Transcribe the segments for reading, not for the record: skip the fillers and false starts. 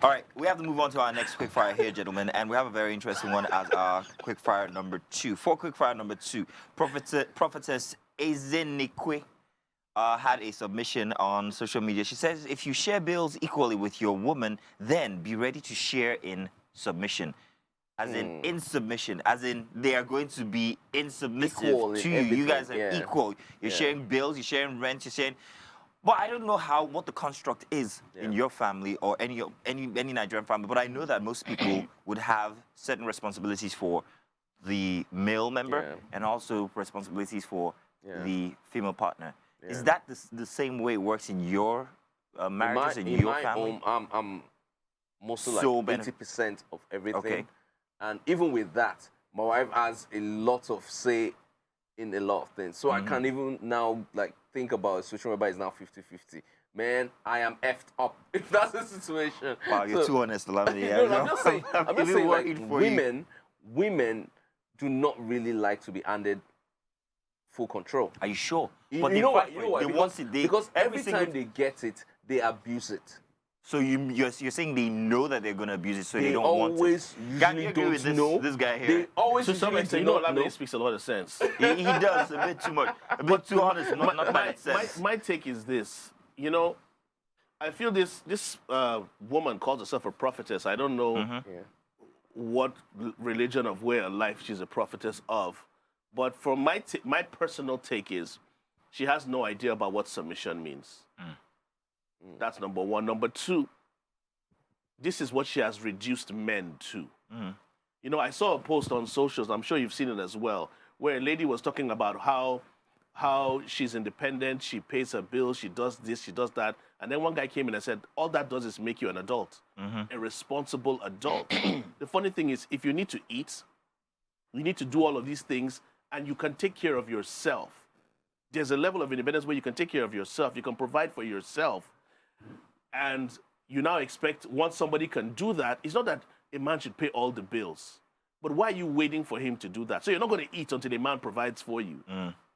All right, we have to move on to our next quickfire here, gentlemen, and we have a very interesting one as our quickfire number 2. For quickfire number 2, Prophetess Ezenekwe had a submission on social media. She says, if you share bills equally with your woman, then be ready to share in submission. As in submission, as in they are going to be insubmissive to you. You guys are equal. You're sharing bills, you're sharing rent, you're sharing... But I don't know what the construct is in your family or any Nigerian family, but I know that most people would have certain responsibilities for the male member and also responsibilities for the female partner. Is that the same way it works in your marriages, in your family? Home, I'm mostly like 80% of everything. Okay. And even with that, my wife has a lot of say in a lot of things. So I can't even now like think about a situation whereby it's now 50-50. Man, I am effed up if that's the situation. Wow, you're too honest, Olamide. No, I'm just saying, like, women do not really like to be handed full control. Are you sure? But you know what? Because every time they get it, they abuse it. So you're saying they know that they're going to abuse it, so they don't want it. Usually don't know. This guy here. They always to some extent, Olamide speaks a lot of sense. He does a bit too much, a bit too honest. Not bad sense. My take is this. You know, I feel this woman calls herself a prophetess. I don't know what religion of way or life she's a prophetess of, but from my personal take is, she has no idea about what submission means. That's number one. Number two, this is what she has reduced men to. You know, I saw a post on socials, I'm sure you've seen it as well, where a lady was talking about how she's independent, she pays her bills, she does this, she does that. And then one guy came in and said, all that does is make you an adult, a responsible adult. The funny thing is, if you need to eat, you need to do all of these things, and you can take care of yourself. There's a level of independence where you can take care of yourself, you can provide for yourself. And you now expect, once somebody can do that, it's not that a man should pay all the bills. But why are you waiting for him to do that? So you're not going to eat until the man provides for you.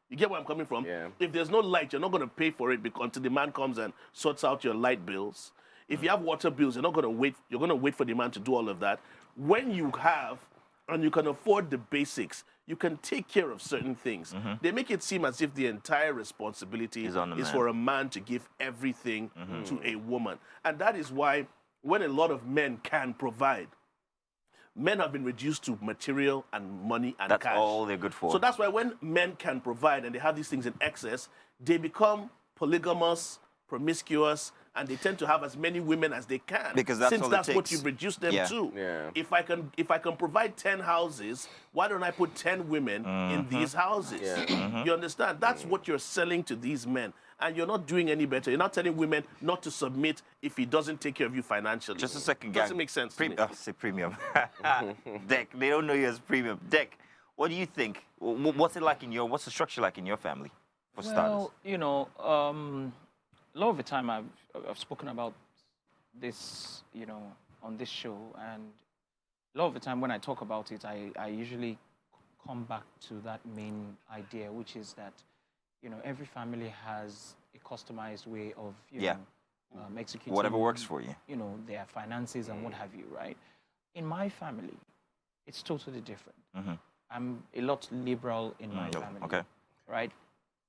You get where I'm coming from? Yeah. If there's no light, you're not going to pay for it until the man comes and sorts out your light bills. If you have water bills, you're not going to wait. You're going to wait for the man to do all of that. When you have, and you can afford the basics, you can take care of certain things. They make it seem as if the entire responsibility is for a man to give everything to a woman. And that is why when a lot of men can provide, men have been reduced to material and money and cash. That's all they're good for. So that's why when men can provide and they have these things in excess, they become polygamous, promiscuous, and they tend to have as many women as they can. Because that's since all that's it what takes. you've reduced them to. Yeah. If I can provide 10 houses, why don't I put 10 women in these houses? You understand? That's what you're selling to these men. And you're not doing any better. You're not telling women not to submit if he doesn't take care of you financially. Just a second, gang. Doesn't make sense to me. Say premium. Deck, they don't know you as premium. Deck, what do you think? What's it like what's the structure like in your family, for starters? Well, you know, a lot of the time I've spoken about this, you know, on this show, and a lot of the time when I talk about it, I usually come back to that main idea, which is that, you know, every family has a customized way of, you know, executing whatever works for you. You know, their finances and what have you, right? In my family, it's totally different. I'm a lot liberal in my family, right?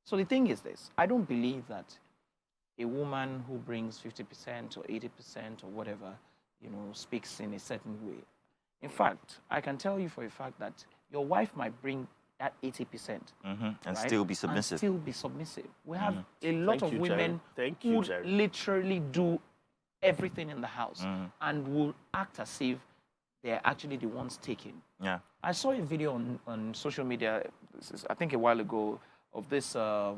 So the thing is this, I don't believe that a woman who brings 50% or 80% or whatever, you know, speaks in a certain way. In fact, I can tell you for a fact that your wife might bring that 80%. And right? still be submissive. And still be submissive. We have a lot of women who who literally do everything in the house and will act as if they're actually the ones taking. Yeah. I saw a video on social media, I think a while ago, of this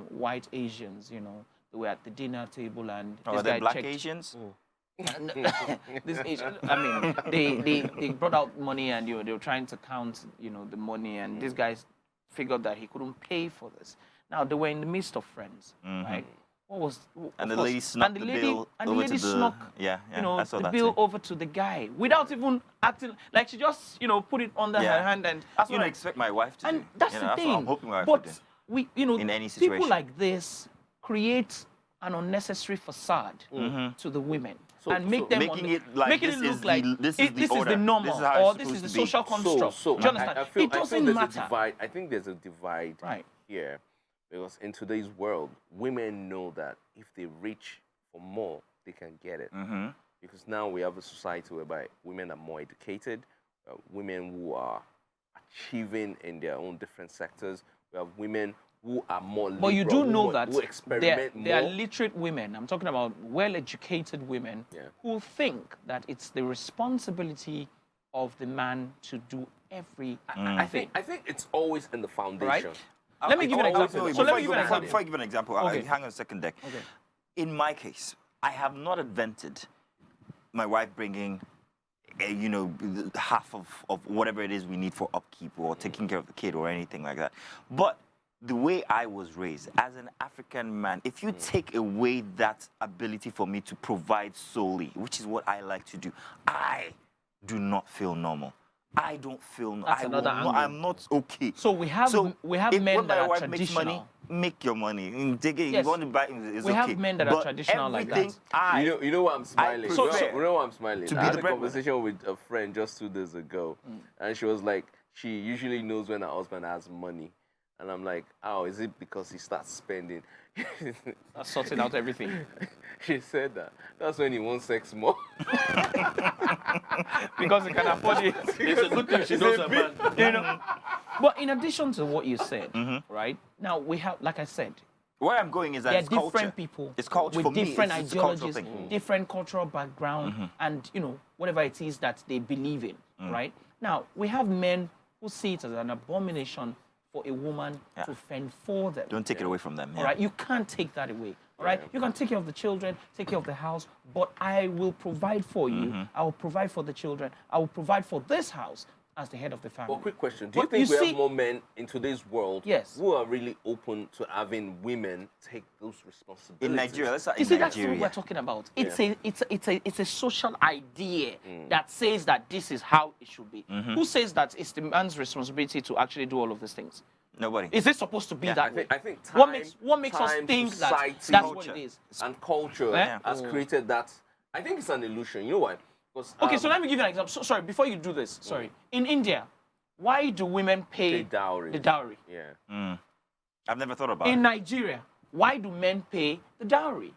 white Asians, you know, they were at the dinner table and this guy black checked. Asians? This Asian, I mean, they brought out money and they were trying to count, you know, the money, and this guy figured that he couldn't pay for this. Now they were in the midst of friends, right? And the lady snuck the bill over to the snuck, you know, the bill over to the guy without even acting like she just, you know, put it under her hand, and that's what I expect my wife to do. And that's the thing. I'm hoping my wife to do. We, you know, in any situation. people like this create an unnecessary facade to the women. and make them making it like making this it is look like this is the this order. is the normal This is how or it's this is the supposed to be. social construct. So Do you understand? I feel It doesn't there's matter. A divide. I think there's a divide Right. here, because in today's world, women know that if they reach for more, they can get it. Because now we have a society whereby women are more educated, women who are achieving in their own different sectors. We have women who are more liberal, But you do know that who experiment more. there are literate women, I'm talking about well-educated women, who think that it's the responsibility of the man to do everything. I think it's always in the foundation. Right? Let me give you an example. So let me give you an example. Before I give an example, Okay. hang on a second, Deck. Okay. In my case, I have not invented my wife bringing, half of whatever it is we need for upkeep or taking care of the kid or anything like that. But the way I was raised as an African man, if you take away that ability for me to provide solely, which is what I like to do, I do not feel normal. I don't feel. That's another angle. I'm not okay. So we have if men when that my are wife traditional. makes money, make your money. Take it. Yes. You want to buy it's We okay. have men that are But traditional like everything that. You know why I'm smiling? So- You know why I'm smiling? to I be had the a breadwinner. conversation with a friend just 2 days ago, and she was like, she usually knows when her husband has money. And I'm like, oh, is it because he starts spending? That's sorting out everything. She said that. That's when he wants sex more. Because he can afford it. It's a good thing she knows a man. You know. But in addition to what you said, right? Now we have, like I said, Where I'm going is that there are it's different culture. people It's culture with for me. different It's a cultural ideologies, thing. different cultural background, and whatever it is that they believe in, right? Now we have men who see it as an abomination for a woman to fend for them. Don't take it away from them. Yeah. All right, you can't take that away. All right, you can take care of the children, take care of the house, but I will provide for you. I will provide for the children. I will provide for this house as the head of the family. But quick question: do you But think you we see- have more men in today's world Yes. who are really open to having women take those responsibilities? In Nigeria, let's start You in see, that's what Nigeria. we're talking about. It's a social idea that says that this is how it should be. Who says that it's the man's responsibility to actually do all of these things? Nobody. Is it supposed to be I that way? think What time, makes us time, think that society, that's what culture. it is? and culture Yeah. has created that? I think it's an illusion. You know why? Because Okay, so let me give you an example. So, sorry, before you do this, sorry. In India, why do women pay dowry. the dowry? Yeah. I've never thought about In it. Nigeria, why do men pay the dowry?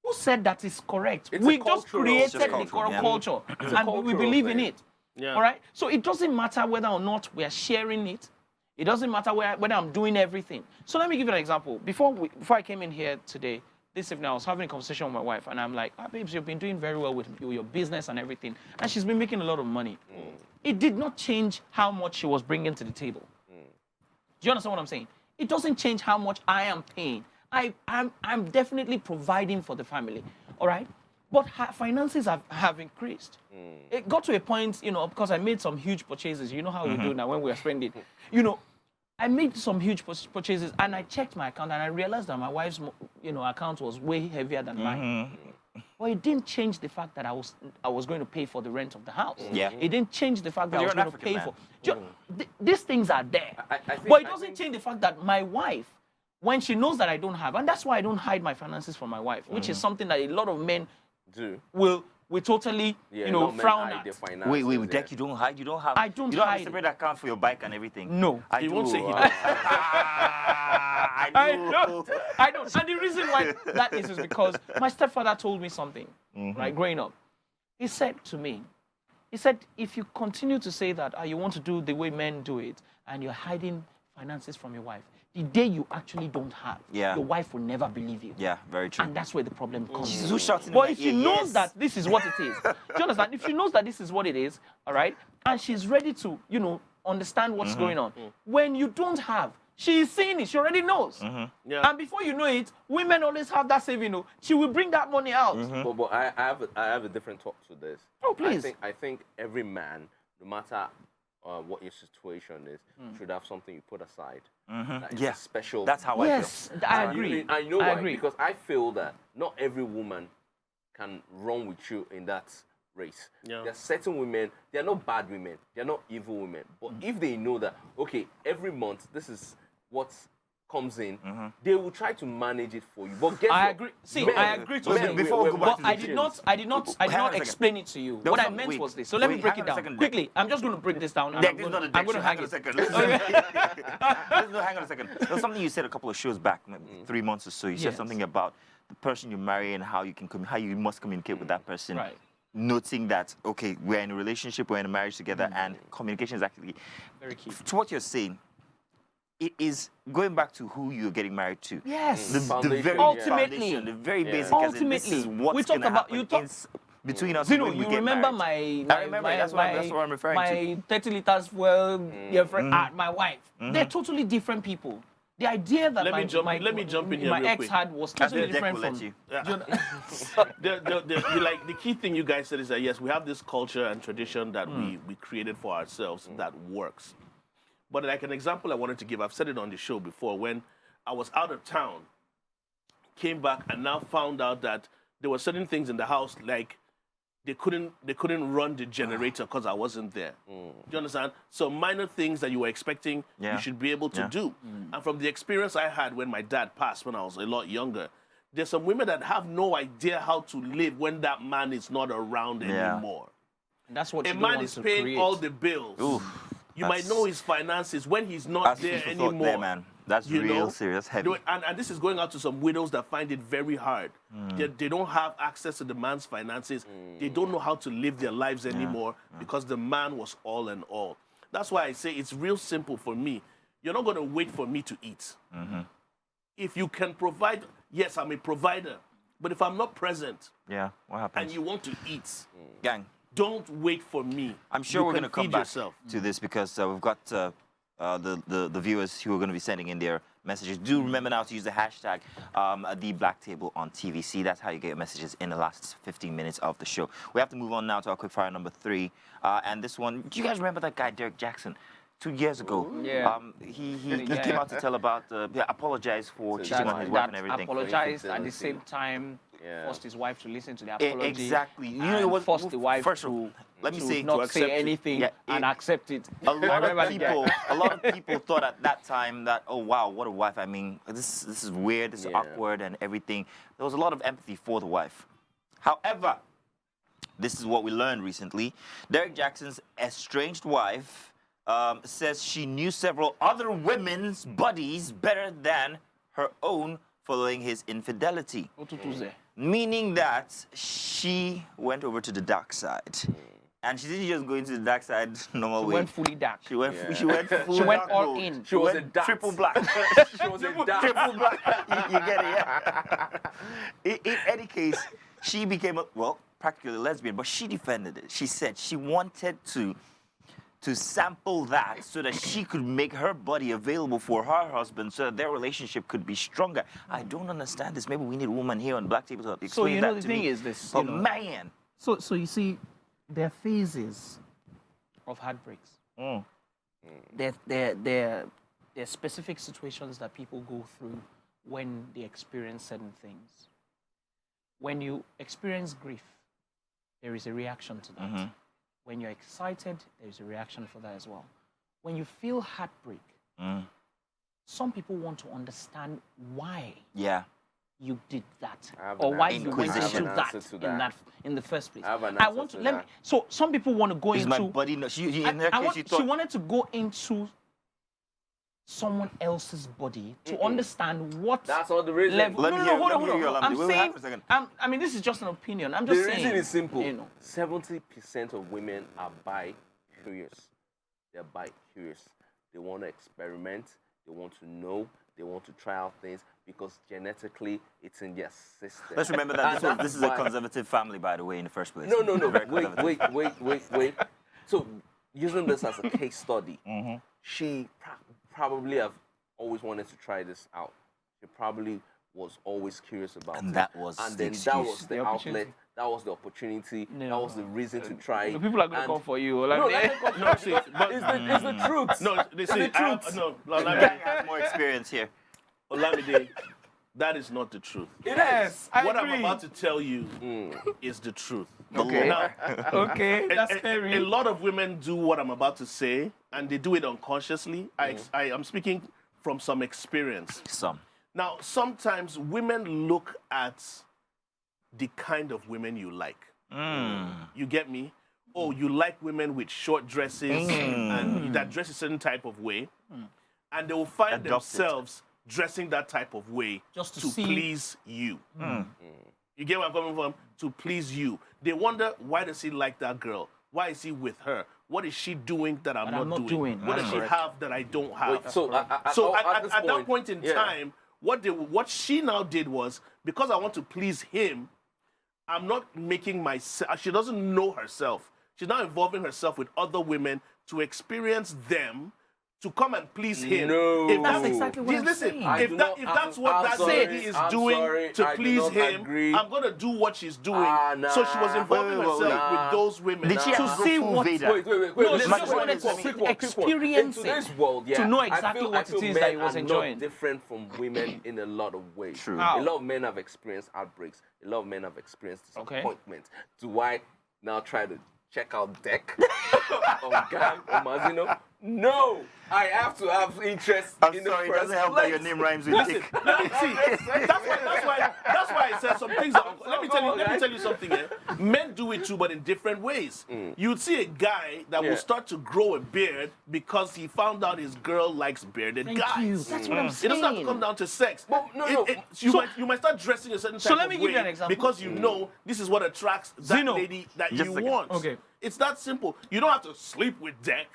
Who said that is correct? It's a We just cultural created thing. the Cultural, yeah. culture, a and we cultural believe in thing. it. Yeah. All right? So it doesn't matter whether or not we are sharing it. It doesn't matter whether I'm doing everything. So let me give you an example. Before I came in here today, this evening, I was having a conversation with my wife, and I'm like, babes, you've been doing very well with your business and everything. And she's been making a lot of money. It did not change how much she was bringing to the table. Do you understand what I'm saying? It doesn't change how much I am paying. I'm definitely providing for the family, all right? But her finances have increased. It got to a point, because I made some huge purchases. You know how we do now when we are spending. I made some huge purchases, and I checked my account, and I realized that my wife's, account was way heavier than mine. But it didn't change the fact that I was going to pay for the rent of the house. Yeah. It didn't change the fact that I you're was an going to African pay man. for. These things are there. I think- But it I doesn't think- change the fact that my wife, when she knows that I don't have, and that's why I don't hide my finances from my wife, which is something that a lot of men Do. will totally, Yeah, not men frown hide at. their finances, Wait, yeah. Deck, you don't hide? You don't have I don't You don't hide have a separate account for your bike and everything? No. I He do. won't say he I I do. don't. I don't. And the reason why that is because my stepfather told me something, right, growing up. He said to me, if you continue to say that you want to do the way men do it, and you're hiding finances from your wife, the day you actually don't have, Yeah. your wife will never believe you. Yeah, very true. And that's where the problem comes. She's who's shouting in But my if she ear, knows yes. that this is what it is, do you understand? If she knows that this is what it is, all right, and she's ready to, understand what's going on. When you don't have, she is seeing it. She already knows. Yeah. And before you know it, women always have that saving. She will bring that money out. But I have a different thought to this. Oh, please. I think every man, no matter what your situation is, should have something you put aside. That is Yeah. a special. That's how Yes, I agree. I know I why, agree. because I feel that not every woman can run with you in that race. Yeah. There are certain women, they are not bad women, they are not evil women. But if they know that, okay, every month this is what comes in, they will try to manage it for you. But guess I what? agree. See, Men- I agree to men- you. before we go back But to the I did not Hang on a second. explain it to you. There What was I some- meant wait, was this. So let me wait, break hang it on a down second, quickly. I'm just going to break this down. And Deck, I'm this is going not a to deck, hang hang on a it. second. Hang on a second. There's something you said a couple of shows back, maybe 3 months or so. You said Yes. something about the person you marry and how you must communicate with that person. Right. Noting that, okay, we're in a relationship, we're in a marriage together, and communication is actually Very key. to what you're saying. It is going back to who you're getting married to. Yes. The Foundation, very Ultimately. foundation, the very Yeah. basic. As in, this is Ultimately. what's We talked gonna about- happen you talk- between us. Zeno, when we you get remember married. my I remember, that's what I'm referring to. my 30 liters fuel, my wife. They're totally different people. The idea that Let me my jump in here my real ex quick. had was That's totally what Deck different will let from. you. The key thing you guys said is that yes, we have this culture and tradition that we created for ourselves that works. But like an example I wanted to give, I've said it on the show before, when I was out of town, came back and now found out that there were certain things in the house, like they couldn't run the generator because I wasn't there. Do you understand? So minor things that you were expecting, Yeah. you should be able to Yeah. do. And from the experience I had when my dad passed when I was a lot younger, there's some women that have no idea how to live when that man is not around Yeah. anymore. And that's what A you don't man want is to paying create. all the bills. You might that's- know his finances when he's not That's there food for anymore. thought there, man. That's You real know? serious, heavy. And this is going out to some widows that find it very hard. They don't have access to the man's finances. They don't know how to live their lives anymore because the man was all in all. That's why I say it's real simple for me. You're not going to wait for me to eat. If you can provide, yes, I'm a provider. But if I'm not present Yeah, what happens? and you want to eat, Gang, don't wait for me. I'm sure You we're can going to come feed back yourself. to this because we've got the viewers who are going to be sending in their messages. Do remember now to use the hashtag the Black Table on TVC. That's how you get your messages in the last 15 minutes of the show. We have to move on now to our quickfire number 3. And this one, do you guys remember that guy, Derek Jackson? 2 years ago, Yeah. he came out to tell about, apologize for cheating That, on his wife that and everything. apologized at the Infidelity. same time, Yeah. forced his wife to listen to the apology. Exactly. You know, and it was forced the wife first of to all, let me to say, not to say accept it. anything Yeah, and it- accept it. a I lot remember of the guy. people, a lot of people thought at that time that, oh wow, what a wife. I mean, this is weird, this is Yeah. awkward and everything. There was a lot of empathy for the wife. However, this is what we learned recently. Derek Jackson's estranged wife says she knew several other women's bodies better than her own following his infidelity. Meaning that she went over to the dark side. And she didn't just go into the dark side normal She way. went fully dark. She went, Yeah. she went full She went dark all mode. in. She was went a dart. triple black. She was a dart. Triple black. You get it, yeah. In any case, she became practically a lesbian, but she defended it. She said she wanted to sample that so that she could make her body available for her husband so that their relationship could be stronger. I don't understand this. Maybe we need a woman here on Black Table to explain So you know that the to thing me. is this. But You know, man. so you see, there are phases of heartbreaks. There are specific situations that people go through when they experience certain things. When you experience grief, there is a reaction to that. When you're excited, there is a reaction for that as well. When you feel heartbreak, some people want to understand why Yeah. you did that, I have or an why answer. you went I have into an that, answer to in that. in the first place. I have an I answer want to to let me. that. So some people want to go Is into. my body not? She, in I her case, want- she she thought. wanted to go into someone else's body to understand what That's not the reason. level. Let no, me no, hear- no, hold let on, me hold hear on. you, I'm Olamide. Wait, saying. hang on a second. I mean, this is just an opinion. I'm The just saying. reason is simple. You know. 70% of women are bi-curious. They're bi-curious. They want to experiment. They want to know. They want to try out things because genetically it's in their system. Let's remember that And this is a why- conservative family, by the way, in the first place. No. Very Wait, conservative. wait. So, using this as a case study, Mm-hmm. she probably have always wanted to try this out. She probably was always curious about And it. that was and the then that excuse. was the The outlet. opportunity. That was the opportunity. No. That was the reason to try it. The people are going to And- come for you. No, Like, let me come No, for see, you. but- It's the truth. No, they It's say, the truth. no, Gang has more experience here. Olamide, that is not the truth. yes, I What agree. I'm about to tell you is the truth. Okay. Now, Okay, that's a fair. lot of women do what I'm about to say, and they do it unconsciously. I am speaking from some experience. Some. Now, sometimes women look at the kind of women you like. You get me? Oh, you like women with short dresses and that dress a certain type of way. And they will find themselves dressing that type of way Just to to see- please you. You get where I'm coming from? To please you. They wonder, why does he like that girl? Why is he with her? What is she doing that I'm not doing? What does she have that I don't have? Wait, so at that point in time, what she now did was, because I want to please him, I'm not making myself, she doesn't know herself. She's now involving herself with other women to experience them, to come and please him. No. If That's exactly what I'm saying. If that's what that lady is doing to please him, I'm going to do what she's doing. So she was involving herself with those women. Did she To have see full what- Veda? Wait. No, she Listen, just wanted to quick one. experience In it, today's world, to know I exactly feel what it is men that he was are enjoying. Not different from women in a lot of ways. True. How? A lot of men have experienced outbreaks. A lot of men have experienced Okay. disappointment. Do I now try to check out deck or gang or Mazino? No, I have to have interest I'm in the sorry, it first doesn't help that your place. name rhymes with Listen, dick. let me see. That's why I said some things. Let me tell you something. Men do it too, but in different ways. You'd see a guy that will start to grow a beard because he found out his girl likes bearded Thank guys. you. That's what I'm It saying. doesn't have to come down to sex. But no. You might start dressing a certain type let me of give you way an example. because you know this is what attracts that Zeno. lady that Just you a second. want. Okay. It's that simple. You don't have to sleep with Deck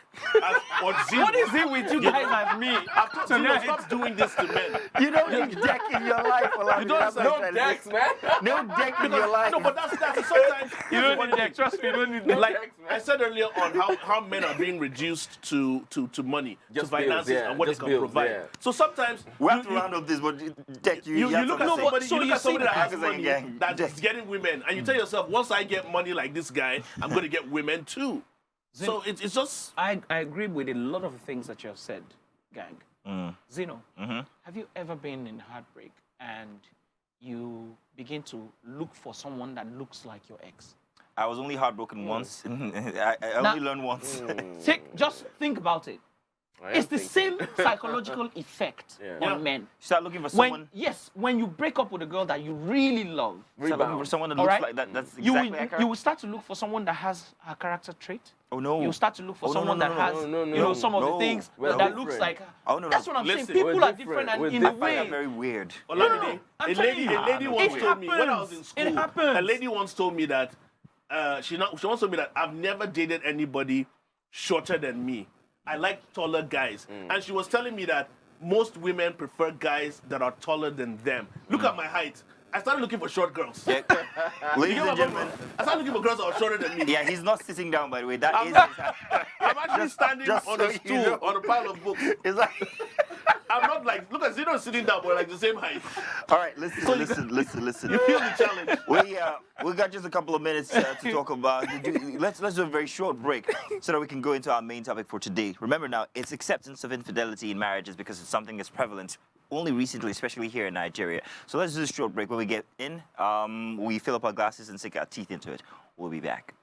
or Zeno. What is it with you guys like me? I've told Zeno, stop doing this to men. You don't need deck in your life. You don't Olami. have No decks, man. No deck in your life. No, but that's sometimes You don't need that. Trust me, you don't need that. like Thanks, man. I said earlier on how men are being reduced to money, Just to finances, bills, yeah. and what Just they can bills, provide. yeah. So sometimes We have to round up this, but deck you. you have look to at say- somebody, so you look you at somebody see that has the money gang. that's Just- getting women, and you tell yourself, once I get money like this guy, I'm going to get women too. So it's just I agree with a lot of the things that you have said, gang. Zeno, have you ever been in heartbreak and you begin to look for someone that looks like your ex? I was only heartbroken once. I only learned once. Just think about it. It's the same psychological effect Yeah. on men. Start looking for someone. When you break up with a girl that you really love, Start looking for someone that All looks right. like that. That's you exactly will, like her. you will start to look for someone that has her character trait. Oh no. You will start to look for Oh, no, someone no, that no, has, no, you know, some of no. the things We're that different. looks like her. Oh, no, no. That's what I'm Listen, saying. People we're are different. different We're and in a I find that way. very weird. Olamide, I'm a telling lady you. once It told me when I was in happens. school. It happens. A lady once told me that she once told me that I've never dated anybody shorter than me. I like taller guys, and she was telling me that most women prefer guys that are taller than them. Look at my height. I started looking for short girls. Yeah. Ladies You know and what gentlemen. I started looking for girls that are shorter than me. Yeah, he's not sitting down, by the way. That I'm is not- his hand. I'm actually standing just on so a you stool know. on a pile of books. It's like. I'm not like, look at Zeno sitting down, but like the same height. All right, listen. You feel the challenge. We got just a couple of minutes to talk about. Let's do a very short break so that we can go into our main topic for today. Remember now, it's acceptance of infidelity in marriages because it's something that's prevalent only recently, especially here in Nigeria. So let's do a short break. When we get in, we fill up our glasses and sink our teeth into it. We'll be back.